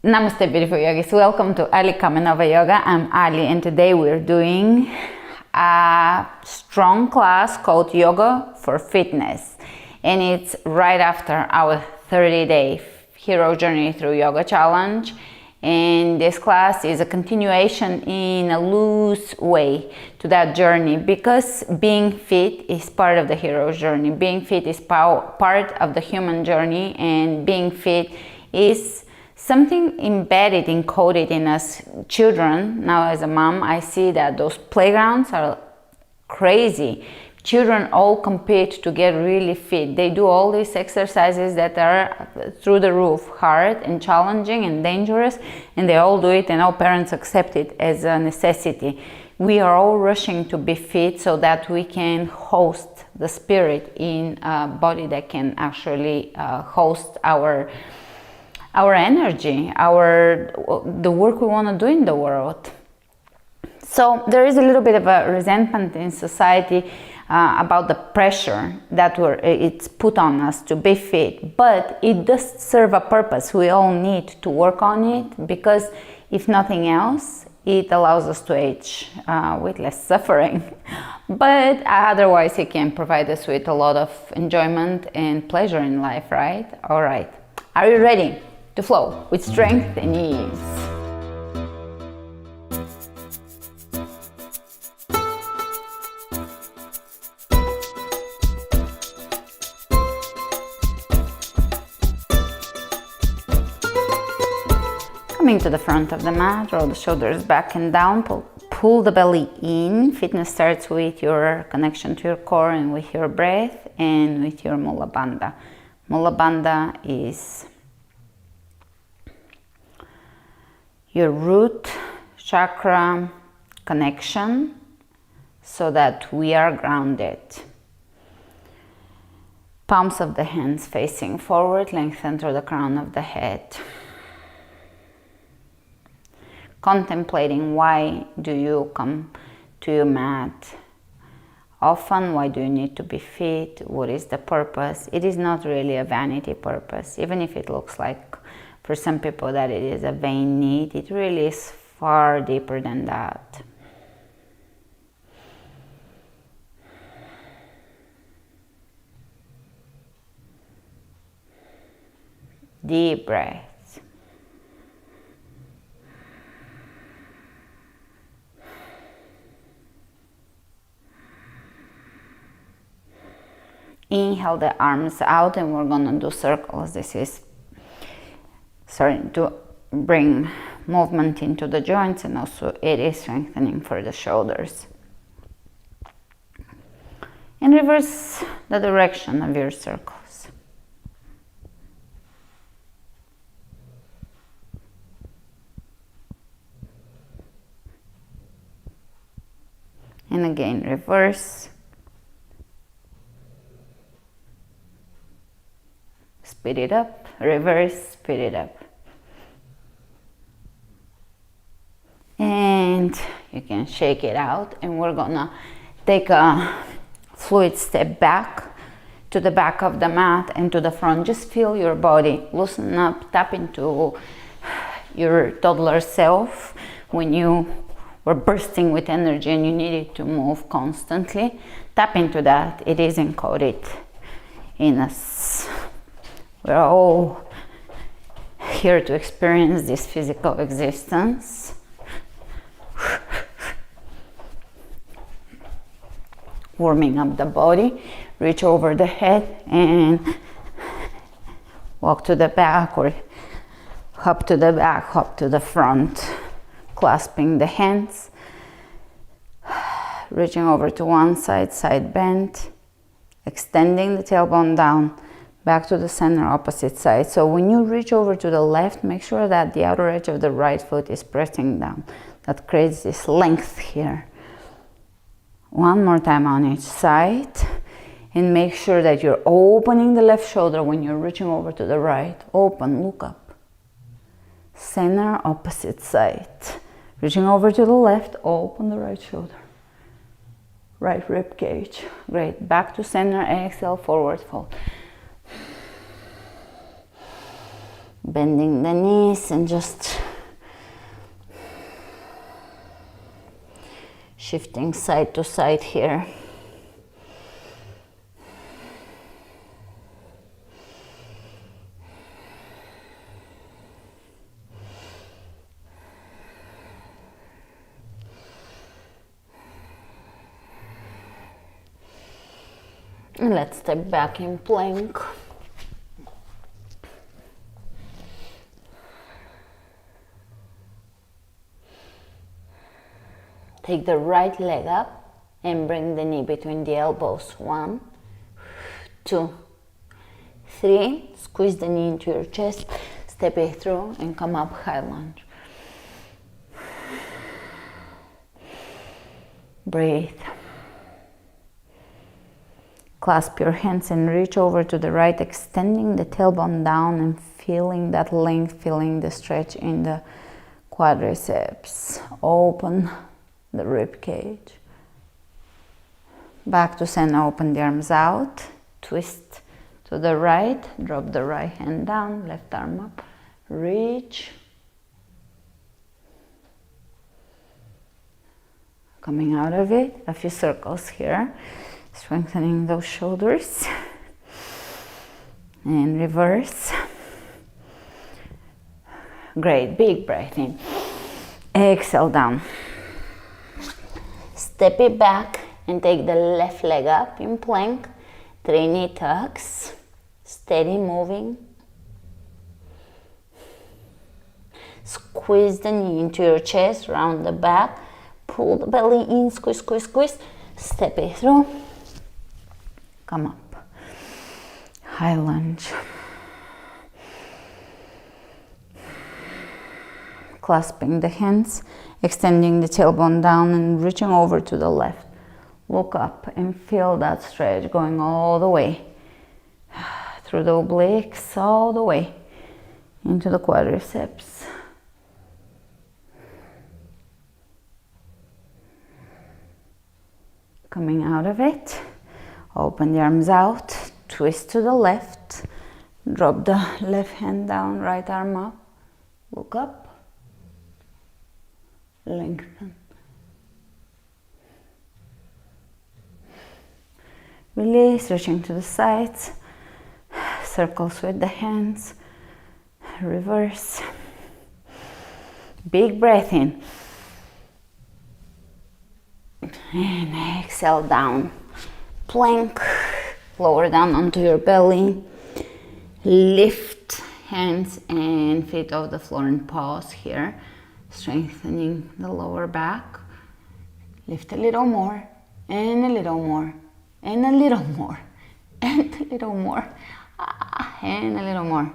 Namaste, beautiful yogis. Welcome to Ali Kamenova Yoga. I'm Ali, and today we're doing a strong class called Yoga for Fitness. And it's right after our 30-day Hero Journey Through Yoga Challenge. And this class is a continuation in a loose way to that journey, because being fit is part of the hero's journey. Being fit is part of the human journey, and being fit is something embedded, encoded in us children. Now as a mom, I see that those playgrounds are crazy. Children all compete to get really fit. They do all these exercises that are through the roof, hard and challenging and dangerous, and they all do it, and all parents accept it as a necessity. We are all rushing to be fit so that we can host the spirit in a body that can actually host our energy, the work we want to do in the world. So there is a little bit of a resentment in society about the pressure that it's put on us to be fit, but it does serve a purpose. We all need to work on it, because if nothing else, it allows us to age with less suffering. But otherwise, it can provide us with a lot of enjoyment and pleasure in life, right? All right. Are you ready to flow with strength and ease? Coming to the front of the mat, roll the shoulders back and down, pull the belly in. Fitness starts with your connection to your core and with your breath and with your Mula Bandha. Mula Bandha is your root chakra connection, so that we are grounded. Palms of the hands facing forward, lengthen through the crown of the head. Contemplating, why do you come to your mat often? Why do you need to be fit? What is the purpose? It is not really a vanity purpose, even if it looks like for some people that it is a vain need. It really is far deeper than that. Deep breath. Inhale the arms out, and we're gonna do circles. This is to bring movement into the joints, and also it is strengthening for the shoulders. And reverse the direction of your circles. And again, reverse. Speed it up, reverse, speed it up. And you can shake it out, and we're gonna take a fluid step back to the back of the mat and to the front. Just feel your body, loosen up, tap into your toddler self when you were bursting with energy and you needed to move constantly. Tap into that. It is encoded in us. We're all here to experience this physical existence. Warming up the body, reach over the head and walk to the back, or hop to the back, hop to the front, clasping the hands, reaching over to one side, side bend, extending the tailbone down, back to the center, opposite side. So when you reach over to the left, make sure that the outer edge of the right foot is pressing down. That creates this length here. One more time on each side. And make sure that you're opening the left shoulder when you're reaching over to the right. Open, look up. Center, opposite side. Reaching over to the left, open the right shoulder. Right rib cage. Great. Back to center, exhale, forward fold. bending the knees and just shifting side to side here. And let's step back in plank. Take the right leg up and bring the knee between the elbows. 1, 2, 3. Squeeze the knee into your chest, step it through and come up, high lunge. Breathe. Clasp your hands and reach over to the right, extending the tailbone down and feeling that length, feeling the stretch in the quadriceps. Open the rib cage. Back to center, open the arms out, twist to the right, drop the right hand down, left arm up, reach. Coming out of it, a few circles here. Strengthening those shoulders and reverse. Great, big breath in. Exhale down. Step it back and take the left leg up in plank. 3 knee tucks. Steady moving. Squeeze the knee into your chest, round the back. Pull the belly in, squeeze, squeeze, squeeze. Step it through. Come up, high lunge. Clasping the hands, extending the tailbone down and reaching over to the left. Look up and feel that stretch going all the way through the obliques, all the way into the quadriceps. Coming out of it. Open the arms out, twist to the left, drop the left hand down, right arm up, look up, lengthen. Release, reaching to the sides, circles with the hands, reverse. Big breath in. And exhale down. Plank, lower down onto your belly, lift hands and feet off the floor and pause here, strengthening the lower back. Lift a little more, and a little more, and a little more, and a little more, and a little more.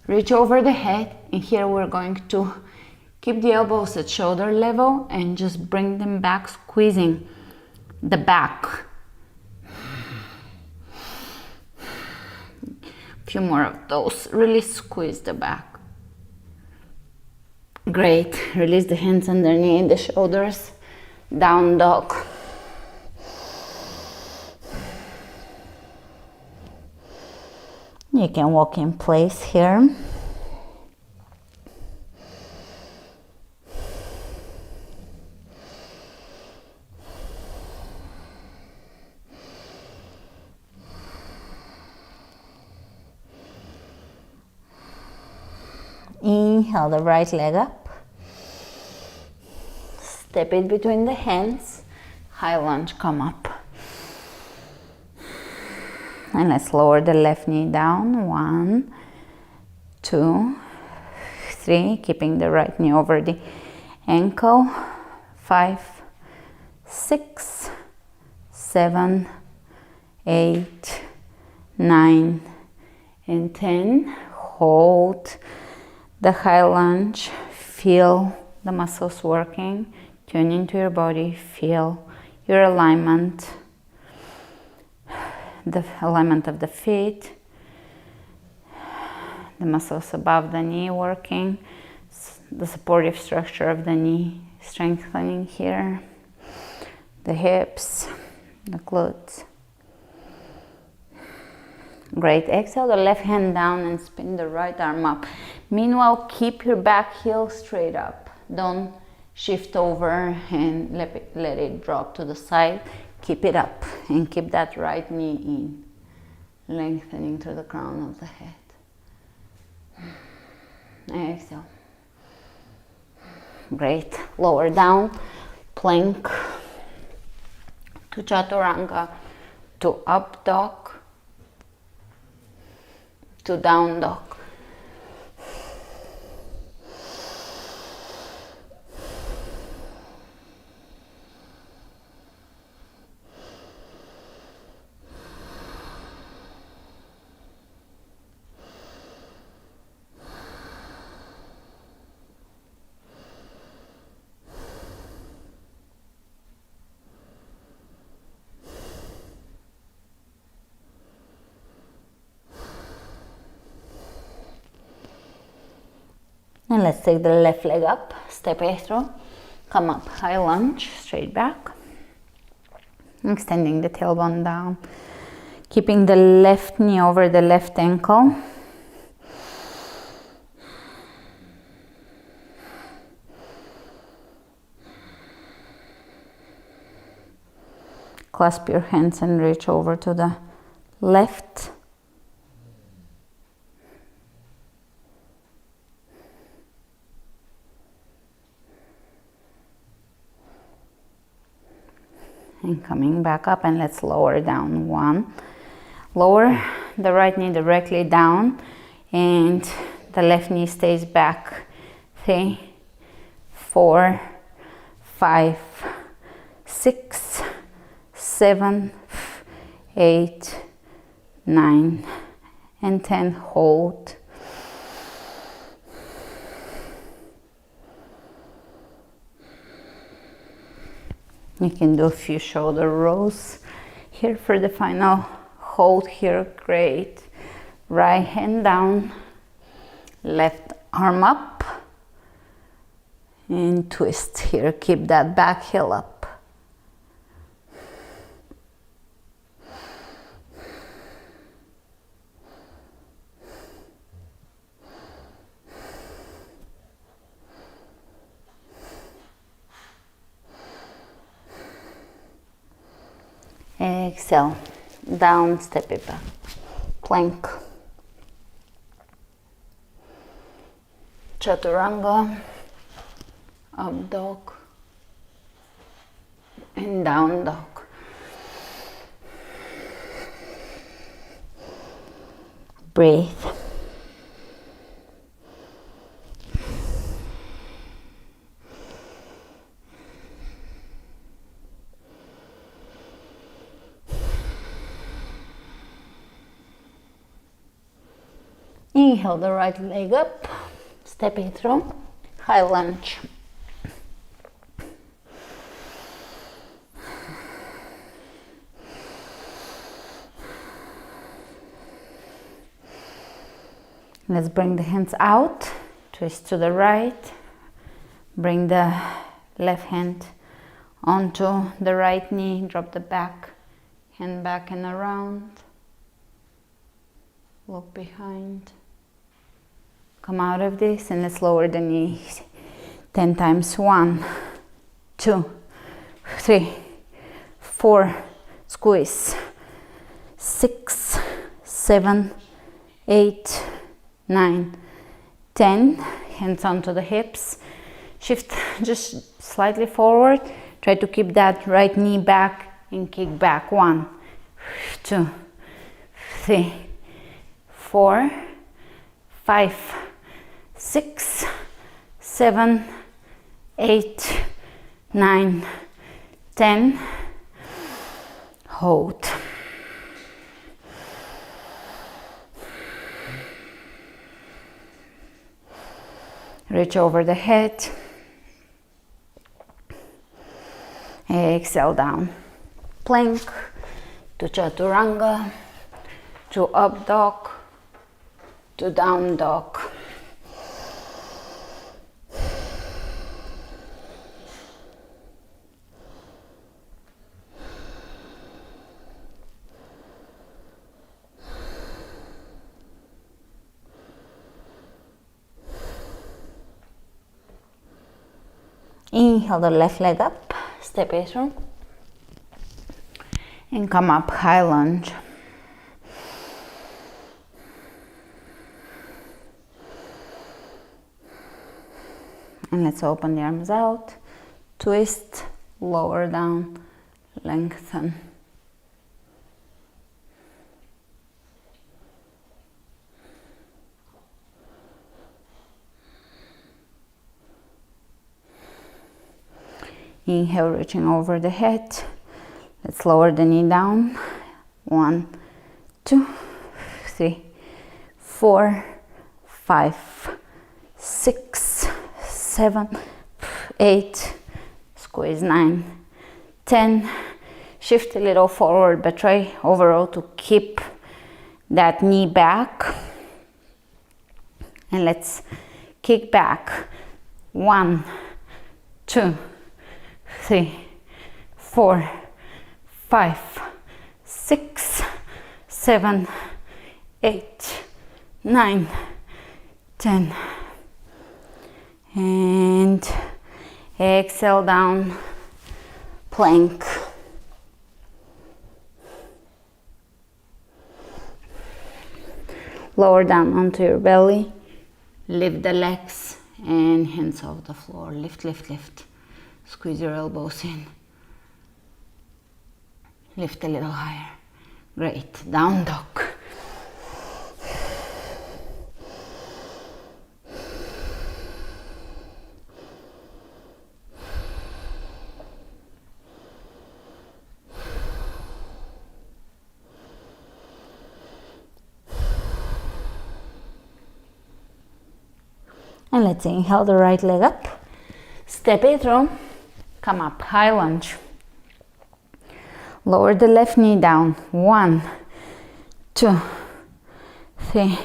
Reach over the head, and here we're going to keep the elbows at shoulder level and just bring them back, squeezing the back. Few more of those. Really squeeze the back. Great. Release the hands underneath the shoulders. Down dog. You can walk in place here. Inhale the right leg up. Step it between the hands. High lunge, come up. And let's lower the left knee down. 1, 2, 3. Keeping the right knee over the ankle. 5, 6, 7, 8, 9, and 10. Hold the high lunge, feel the muscles working, tune into your body, feel your alignment, the alignment of the feet, the muscles above the knee working, the supportive structure of the knee strengthening here, the hips, the glutes. Great. Exhale the left hand down and spin the right arm up. Meanwhile, keep your back heel straight up. Don't shift over and let it drop to the side. Keep it up and keep that right knee in, lengthening through the crown of the head. Exhale. Great. Lower down, plank to chaturanga, to up dog, to down dog. And let's take the left leg up, step it through, come up, high lunge, straight back, extending the tailbone down, keeping the left knee over the left ankle. Clasp your hands and reach over to the left. And coming back up, and let's lower down. 1. Lower the right knee directly down and the left knee stays back. 3, 4, 5, 6, 7, 8, 9, and 10. Hold. You can do a few shoulder rolls here for the final hold here. Great. Right hand down, left arm up, and twist here. Keep that back heel up. Exhale, down, step it back, plank, chaturanga, up dog, and down dog. Breathe. Inhale the right leg up, step it through, high lunge. Let's bring the hands out, twist to the right, bring the left hand onto the right knee, drop the back, hand back and around, look behind. Come out of this and let's lower the knees 10 times. 1, 2, 3, 4, squeeze, 6, 7, 8, 9, 10. Hands onto the hips. Shift just slightly forward. Try to keep that right knee back and kick back. 1, 2, 3, 4, 5, 6, 7, 8, 9, 10. Hold. Reach over the head. Exhale down. Plank to chaturanga, to up dog, to down dog. Inhale the left leg up, step it through, and come up, high lunge. And let's open the arms out, twist, lower down, lengthen. Inhale, reaching over the head. Let's lower the knee down. 1, 2, 3, 4, 5, 6, 7, 8, squeeze 9, 10. Shift a little forward, but try overall to keep that knee back. And let's kick back. 1, 2, 3, 4, 5, 6, 7, 8, 9, 10. And exhale down, plank. Lower down onto your belly, lift the legs and hands off the floor. Lift, lift, lift. Squeeze your elbows in. Lift a little higher. Great. Down dog. And let's inhale the right leg up. Step it through. Come up, high lunge. Lower the left knee down. 1, 2, 3,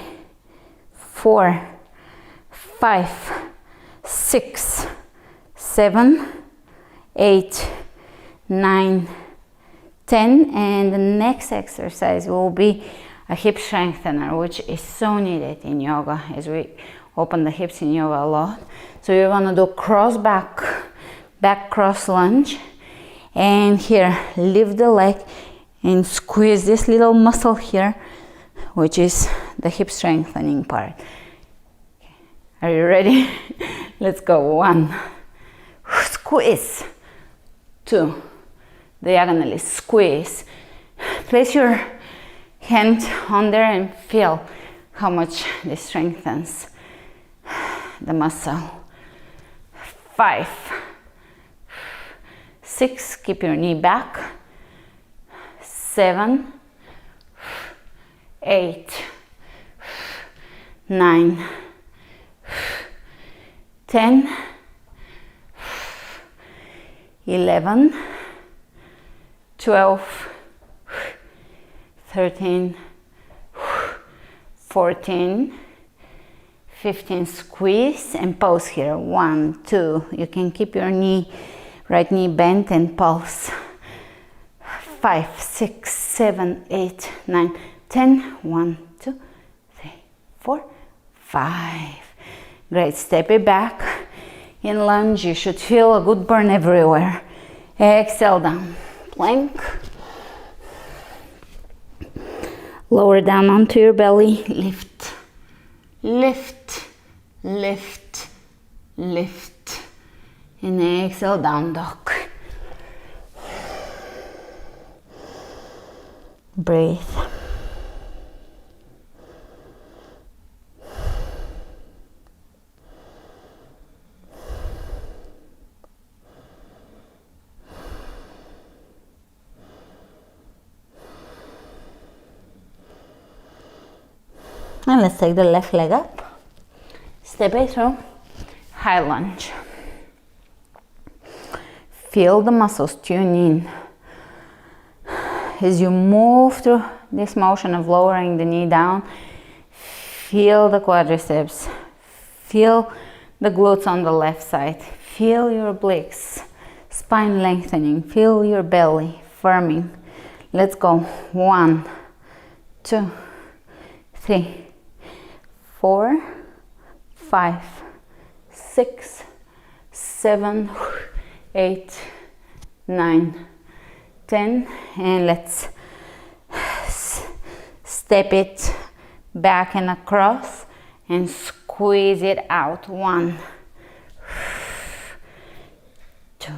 4, 5, 6, 7, 8, 9, 10. And the next exercise will be a hip strengthener, which is so needed in yoga, as we open the hips in yoga a lot. So you're gonna do cross back cross lunge, and here lift the leg and squeeze this little muscle here, which is the hip strengthening part. Okay. Are you ready? Let's go. 1, squeeze. 2, diagonally squeeze. Place your hand on there and feel how much this strengthens the muscle. 5, 6, keep your knee back. 7, 8, 9, 10, 11, 12, 13, 14, 15, squeeze and pulse here. 1, 2, you can keep your knee, right knee bent and pulse. 5, 6, 7, 8, 9, 10. 1, 2, 3, 4, 5. Great. Step it back. In lunge, you should feel a good burn everywhere. Exhale down. Plank. Lower down onto your belly. Lift. Lift, lift, lift. And exhale, down dog. Breathe. And let's take the left leg up. Step it through. High lunge. Feel the muscles tune in. As you move through this motion of lowering the knee down, feel the quadriceps. Feel the glutes on the left side. Feel your obliques. Spine lengthening. Feel your belly firming. Let's go. 1, 2, 3, 4, 5, 6, 7, 8, 9, 10, and let's step it back and across and squeeze it out. 1, 2,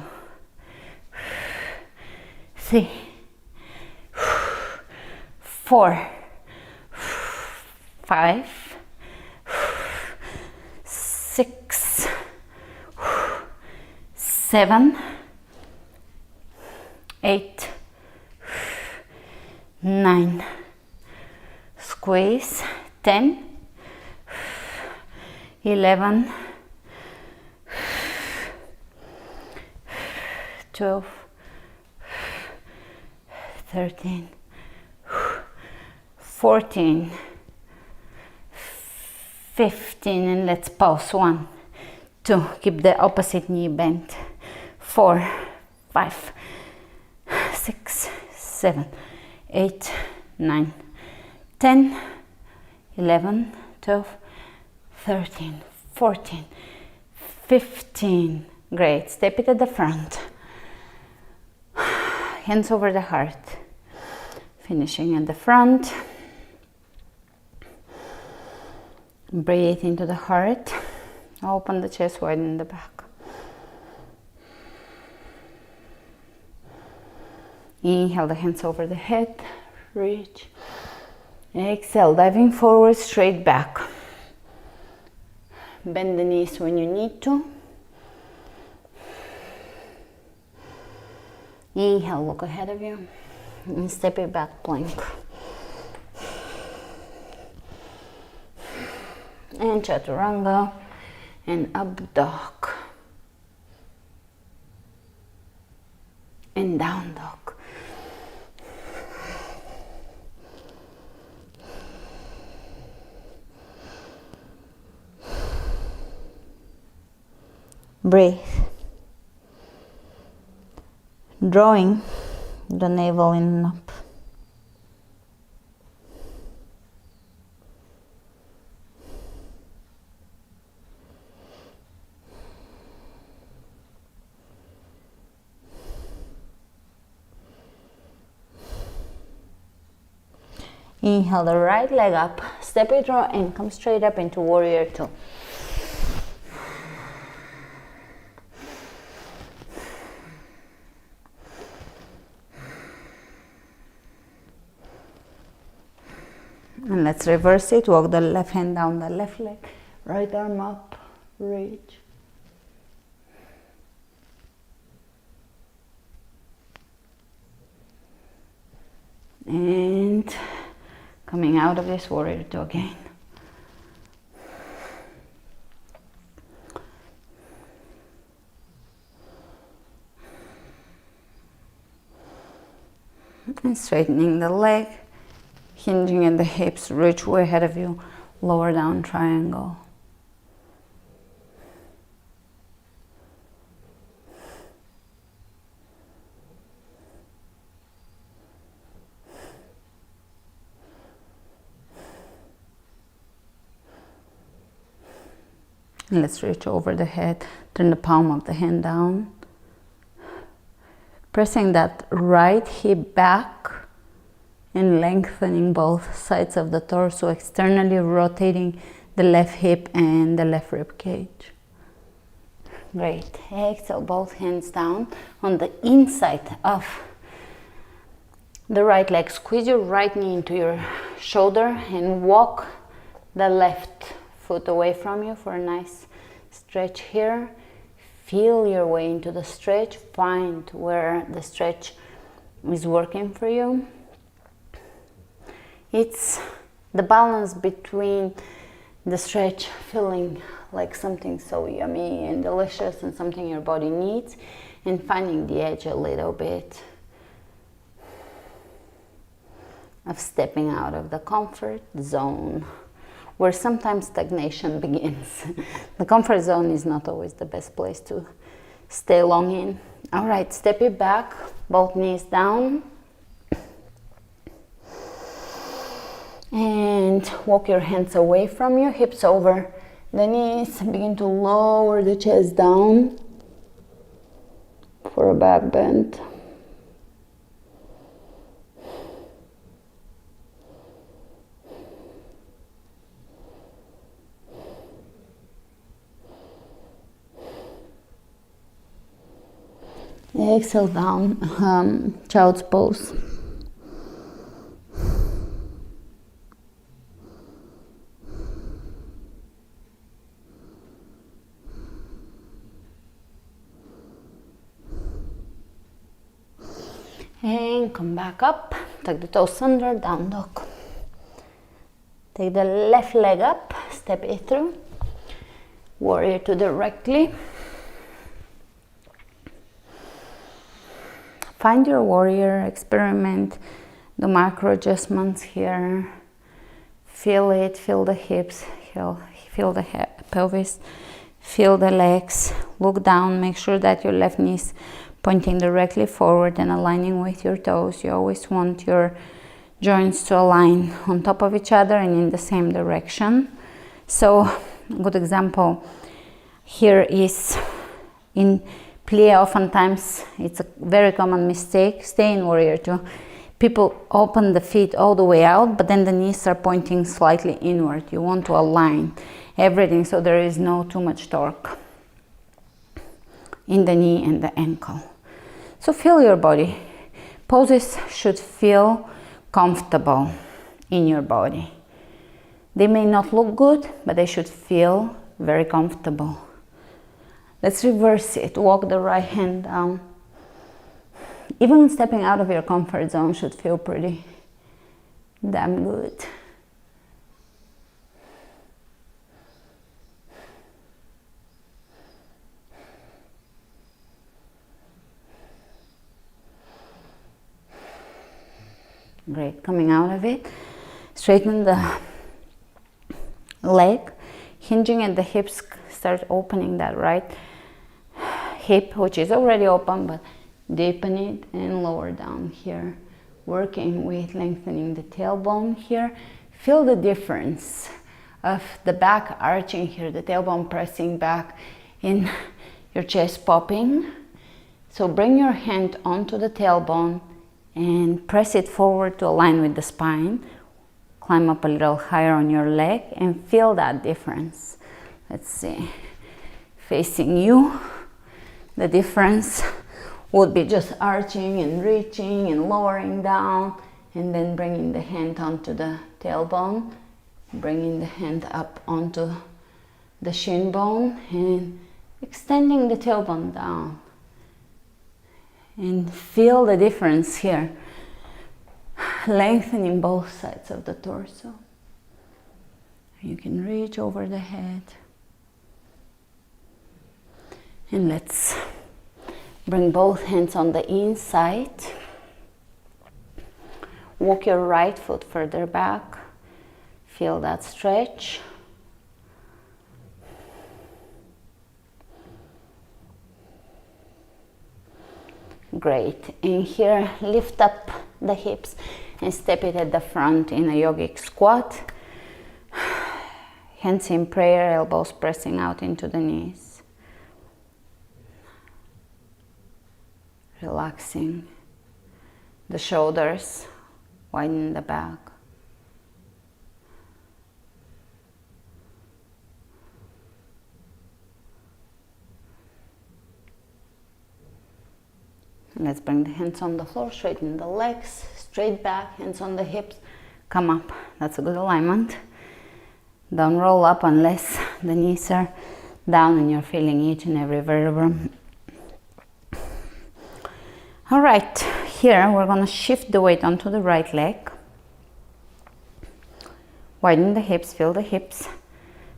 3, 4, 5, 6, 7, 8, 9, squeeze, 10, 11, 12, 13, 14, 15, and let's pause. 1, 2, keep the opposite knee bent. 4, 5, 6, 7, 8, 9, 10, 11, 12, 13, 14, 15. Great. Step it at the front. Hands over the heart. Finishing at the front. Breathe into the heart. Open the chest, widen the back. Inhale the hands over the head. Reach. Exhale, diving forward, straight back. Bend the knees when you need to. Inhale, look ahead of you. And step it back, plank. And chaturanga. And up dog. And down dog. Breathe. Drawing the navel in and up. Inhale the right leg up, step it through and come straight up into warrior 2. And let's reverse it. Walk the left hand down the left leg, right arm up, reach. And coming out of this, warrior 2 again. And straightening the leg. Hinging at the hips, reach way ahead of you, lower down triangle. And let's reach over the head, turn the palm of the hand down. Pressing that right hip back and lengthening both sides of the torso, externally rotating the left hip and the left rib cage. Great. Exhale, both hands down on the inside of the right leg. Squeeze your right knee into your shoulder and walk the left foot away from you for a nice stretch here. Feel your way into the stretch. Find where the stretch is working for you. It's the balance between the stretch feeling like something so yummy and delicious and something your body needs, and finding the edge a little bit of stepping out of the comfort zone, where sometimes stagnation begins. The comfort zone is not always the best place to stay long in. All right, step it back, both knees down. And walk your hands away from you, hips over the knees. Begin to lower the chest down. for a back bend. Exhale down, child's pose. And come back up, tuck the toes under, down dog. Take the left leg up, step it through. Warrior two directly. Find your warrior, experiment, do macro adjustments here. Feel it, feel the hips, feel the pelvis, feel the legs. Look down, make sure that your left knee is pointing directly forward and aligning with your toes. You always want your joints to align on top of each other and in the same direction. So, a good example here is in plie. Oftentimes, it's a very common mistake. Stay in warrior two. People open the feet all the way out, but then the knees are pointing slightly inward. You want to align everything so there is no too much torque in the knee and the ankle. So feel your body. Poses should feel comfortable in your body. They may not look good, but they should feel very comfortable. Let's reverse it. Walk the right hand down. Even stepping out of your comfort zone should feel pretty damn good. Great, coming out of it, straighten the leg, hinging at the hips, start opening that right hip, which is already open, but deepen it and lower down here. Working with lengthening the tailbone here. Feel the difference of the back arching here, the tailbone pressing back in your chest popping. So bring your hand onto the tailbone and press it forward to align with the spine. Climb up a little higher on your leg and feel that difference. Let's see, facing you, the difference would be just arching and reaching and lowering down, and then bringing the hand onto the tailbone, bringing the hand up onto the shin bone and extending the tailbone down. And feel the difference here, lengthening both sides of the torso. You can reach over the head. And let's bring both hands on the inside. Walk your right foot further back. Feel that stretch. Great. And here, lift up the hips and step it at the front in a yogic squat. Hands in prayer, elbows pressing out into the knees. Relaxing the shoulders, widen the back. Let's bring the hands on the floor, straighten the legs, straight back, hands on the hips, come up. That's a good alignment. Don't roll up unless the knees are down and you're feeling each and every vertebra. All right, here we're gonna shift the weight onto the right leg. Widen the hips, feel the hips,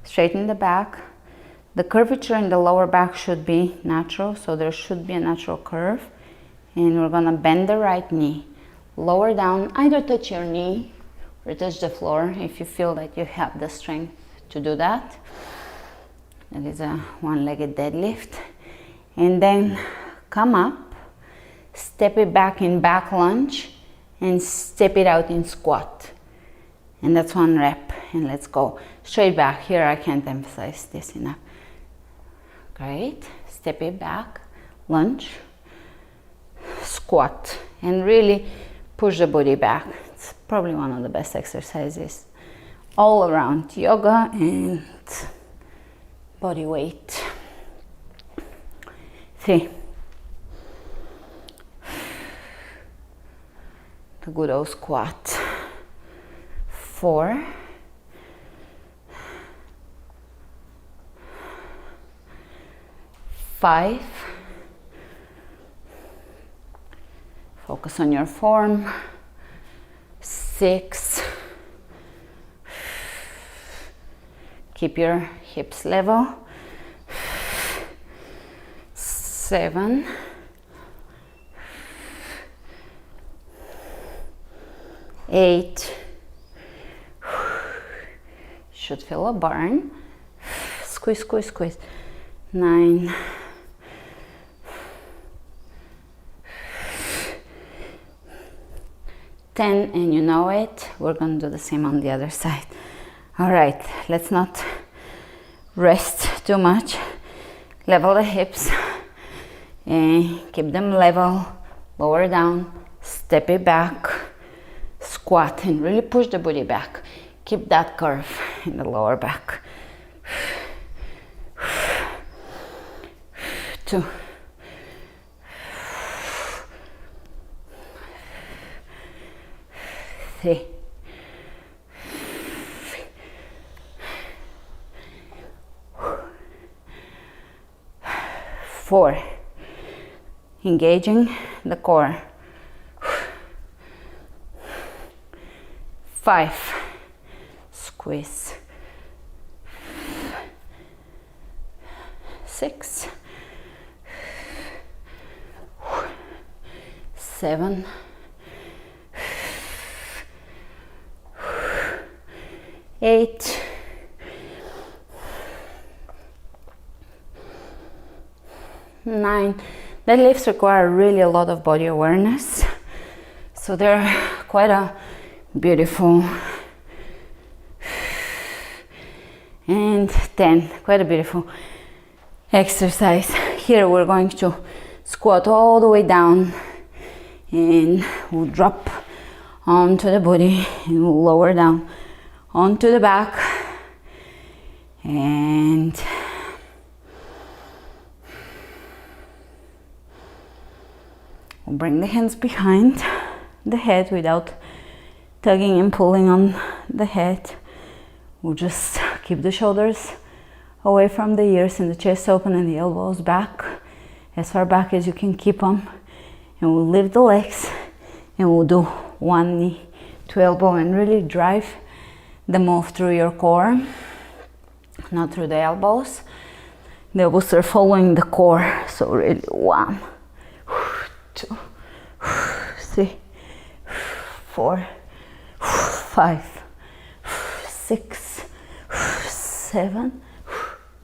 straighten the back. The curvature in the lower back should be natural, so there should be a natural curve. And we're gonna bend the right knee, lower down, either touch your knee or touch the floor if you feel that you have the strength to do that. That is a one-legged deadlift. And then come up, step it back in back lunge, and step it out in squat. And that's one rep. And let's go straight back. Here I can't emphasize this enough. Great. Step it back, lunge. squat and really push the body back. It's probably one of the best exercises all around yoga and body weight. 3. The good old squat. 4. 5. Focus on your form. 6. Keep your hips level. 7. 8. Should feel a burn. Squeeze, squeeze, squeeze. 9. 10, and you know it. We're going to do the same on the other side. All right, let's not rest too much. Level the hips and keep them level. Lower down, step it back, squat, and really push the body back. Keep that curve in the lower back. 2. 3. 4. Engaging the core. 5. Squeeze. 6. 7. 8. 9. Deadlifts require really a lot of body awareness, so they're quite a beautiful. And 10, quite a beautiful exercise. Here we're going to squat all the way down and we'll drop onto the body and we'll lower down onto the back and we'll bring the hands behind the head without tugging and pulling on the head. We'll just keep the shoulders away from the ears and the chest open and the elbows back, as far back as you can keep them. And we'll lift the legs and we'll do one knee to elbow and really drive the move through your core, not through the elbows. The elbows are following the core, so really 1, 2, 3, 4, 5, 6, 7,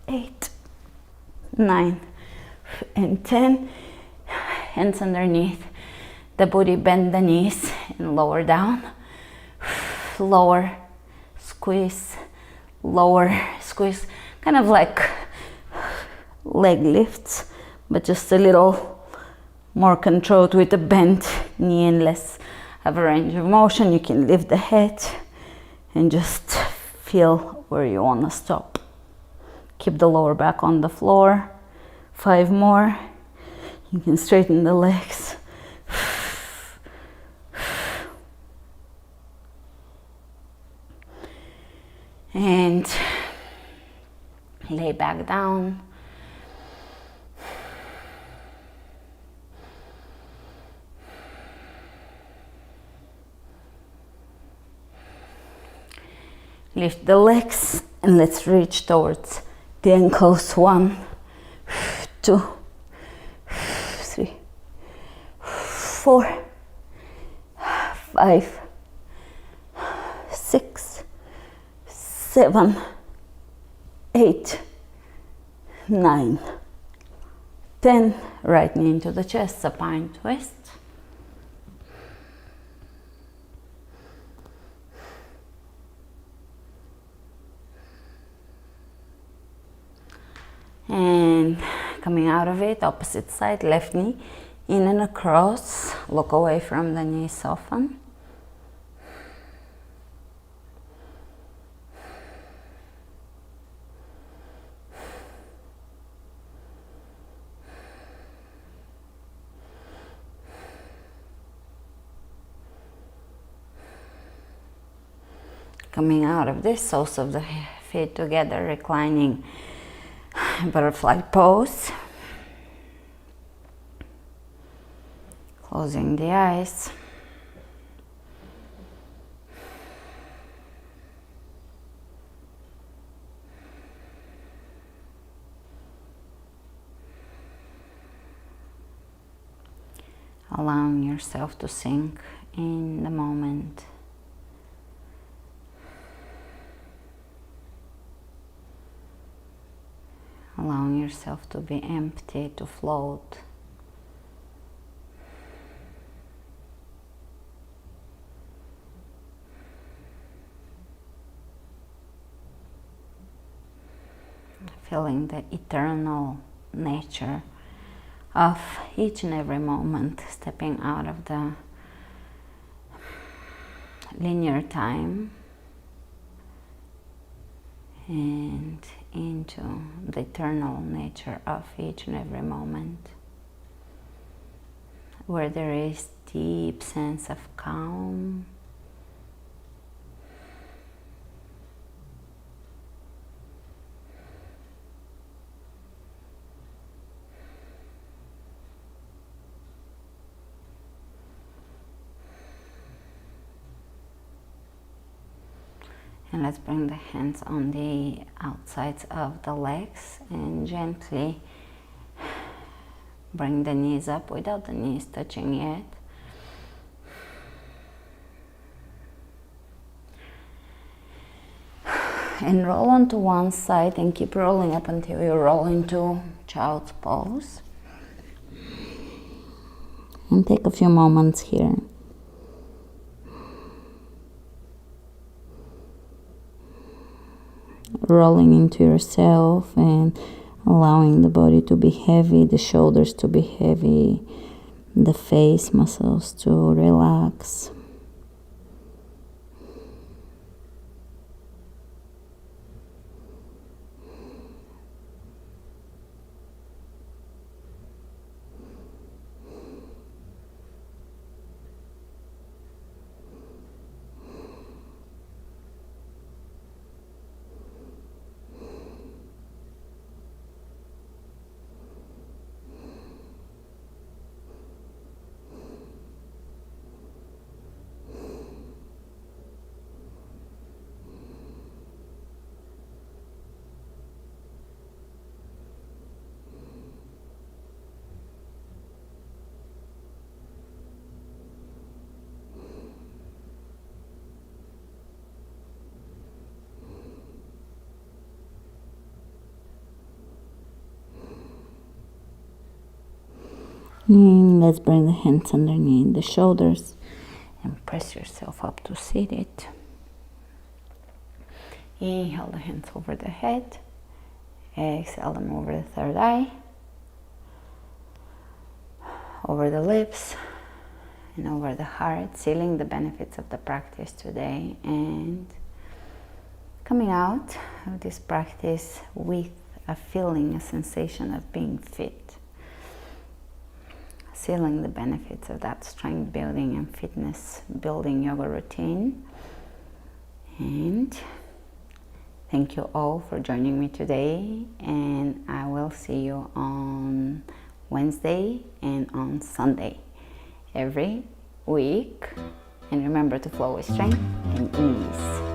8, 9, and 10. Hands underneath the body, bend the knees and lower down. Lower, squeeze, lower, squeeze. Kind of like leg lifts, but just a little more controlled with a bent knee and less of a range of motion. You can lift the head and just feel where you want to stop. Keep the lower back on the floor. 5 more. You can straighten the legs. And lay back down. Lift the legs and let's reach towards the ankles. 1, 2, 3, 4, 5, 6, 7, 8, 9, 10. Right knee into the chest, supine twist. And coming out of it, opposite side, left knee In and across, look away from the knees, soften. Coming out of this, soles of the feet together, reclining butterfly pose. Closing the eyes. Allowing yourself to sink in the moment. Allowing yourself to be empty, to float. Feeling the eternal nature of each and every moment, stepping out of the linear time and into the eternal nature of each and every moment, where there is deep sense of calm, and let's bring the hands on the outsides of the legs and gently bring the knees up without the knees touching yet. And roll onto one side and keep rolling up until you roll into child's pose. And take a few moments here. Rolling into yourself and allowing the body to be heavy, the shoulders to be heavy, the face muscles to relax. And let's bring the hands underneath the shoulders and press yourself up to seated. Inhale the hands over the head. Exhale them over the third eye, over the lips, and over the heart, sealing the benefits of the practice today and coming out of this practice with a feeling, a sensation of being fit. Sealing the benefits of that strength building and fitness building yoga routine. And thank you all for joining me today, and I will see you on Wednesday and on Sunday every week. And remember to flow with strength and ease.